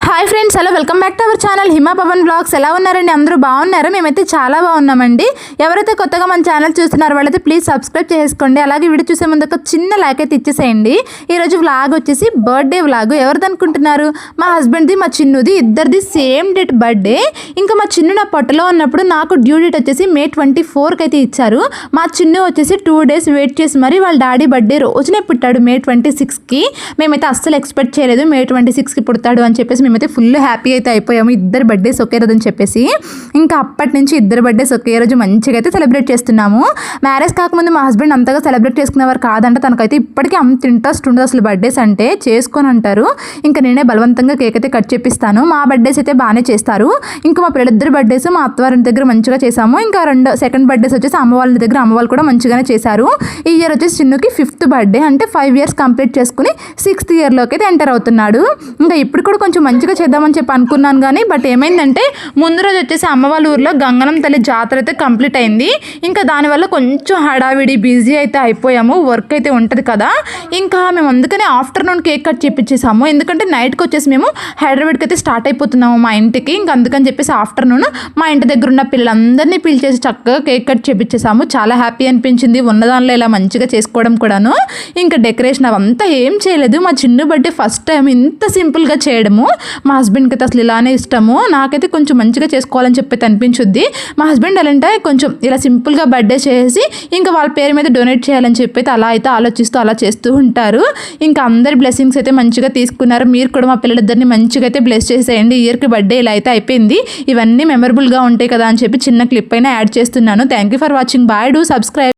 Hi friends, hello, welcome back to our channel Hima Pavan blogs. ఎలా ఉన్నారండి? అందరూ బాగున్నారు? మేమైతే చాలా బాగున్నామండి. ఎవరైతే కొత్తగా మన ఛానల్ చూస్తున్నారో వాళ్ళైతే ప్లీజ్ సబ్స్క్రైబ్ చేసుకోండి. అలాగే వీడియో చూసే ముందు ఒక చిన్న లైక్ అయితే ఇచ్చేసేయండి. ఈరోజు వ్లాగ్ వచ్చేసి బర్త్డే వ్లాగ్. ఎవరిది అనుకుంటున్నారు? మా హస్బెండ్ది, మా చిన్నుది, ఇద్దరిది సేమ్ డేట్ బర్త్డే. ఇంకా మా చిన్ను నా పొట్టలో ఉన్నప్పుడు నాకు డ్యూ డేట్ వచ్చేసి May 24కి అయితే ఇచ్చారు. మా చిన్ను వచ్చేసి 2 days వెయిట్ చేసి మరి వాళ్ళ డాడీ బర్త్డే రోజునే పుట్టాడు May 26కి. మేమైతే అస్సలు ఎక్స్పెక్ట్ చేయలేదు May 26కి పుడతాడు అని చెప్పేసి మేమైతే ఫుల్ హ్యాపీ అయితే అయిపోయాము. ఇద్దరు బర్త్డేస్ ఒకే రోజు అని చెప్పేసి. ఇంకా అప్పటి నుంచి ఇద్దరు బర్త్డేస్ ఒకే రోజు మంచిగా అయితే సెలబ్రేట్ చేస్తున్నాము. మ్యారేజ్ కాకముందు మా హస్బెండ్ అంతగా సెలబ్రేట్ చేసుకునేవారు కాదంట. తనకైతే ఇప్పటికీ అంత ఇంట్రెస్ట్ ఉండదు అసలు బర్త్డేస్ అంటే. చేసుకొని అంటారు. ఇంకా నేనే బలవంతంగా కేక్ అయితే కట్ చేపిస్తాను. మా బర్త్డేస్ అయితే బాగానే చేస్తారు. ఇంకా మా పిల్లలిద్దరు బర్త్డేస్ మా అత్తవారి దగ్గర మంచిగా చేసాము. ఇంకా సెకండ్ బర్త్డేస్ వచ్చేసి అమ్మ వాళ్ళ దగ్గర అమ్మ వాళ్ళు కూడా మంచిగానే చేశారు. ఈ ఇయర్ వచ్చేసి చిన్నుకి 5th బర్త్డే, అంటే 5 years కంప్లీట్ చేసుకుని 6th yearలోకి అయితే ఎంటర్ అవుతున్నాడు. ఇంకా ఇప్పుడు కూడా కొంచెం మంచిగా చేద్దామని చెప్పి అనుకున్నాను కానీ బట్ ఏమైందంటే ముందు రోజు వచ్చేసి అమ్మ వాళ్ళ ఊర్లో గంగనం తల్లి జాతర అయితే కంప్లీట్ అయింది. ఇంకా దానివల్ల కొంచెం హడావిడి బిజీ అయితే అయిపోయాము. వర్క్ అయితే ఉంటుంది కదా. ఇంకా మేము అందుకనే ఆఫ్టర్నూన్ కేక్ కట్ చేపించేసాము. ఎందుకంటే నైట్కి వచ్చేసి మేము హైదరాబాద్కి అయితే స్టార్ట్ అయిపోతున్నాము మా ఇంటికి. ఇంకా అందుకని చెప్పేసి ఆఫ్టర్నూన్ మా ఇంటి దగ్గర ఉన్న పిల్లలందరినీ పిలిచేసి చక్కగా కేక్ కట్ చేపించేసాము. చాలా హ్యాపీ అనిపించింది ఉన్నదానిలో ఇలా మంచిగా చేసుకోవడం కూడాను. ఇంకా డెకరేషన్ అవంతా ఏం చేయలేదు. మా చిన్న బర్త్డే ఫస్ట్ టైం ఇంత సింపుల్గా చేయడము. మా హస్బెండ్కి అయితే అసలు ఇలానే ఇష్టము. నాకైతే కొంచెం మంచిగా చేసుకోవాలని చెప్పి అనిపించుద్ది. మా హస్బెండ్ అలాంటే కొంచెం ఇలా సింపుల్గా బర్త్డే చేసి ఇంకా వాళ్ళ పేరు మీద డొనేట్ చేయాలని చెప్పి అలా అయితే ఆలోచిస్తూ అలా చేస్తూ ఉంటారు. ఇంకా అందరి బ్లెస్సింగ్స్ అయితే మంచిగా తీసుకున్నారు. మీరు కూడా మా పిల్లలిద్దరిని మంచిగా అయితే బ్లెస్ చేసేయండి. ఇయర్కి బర్త్డే ఇలా అయితే అయిపోయింది. ఇవన్నీ మెమరబుల్గా ఉంటాయి కదా అని చెప్పి చిన్న క్లిప్ అయినా యాడ్ చేస్తున్నాను. Thank you for watching. Bye. Do subscribe.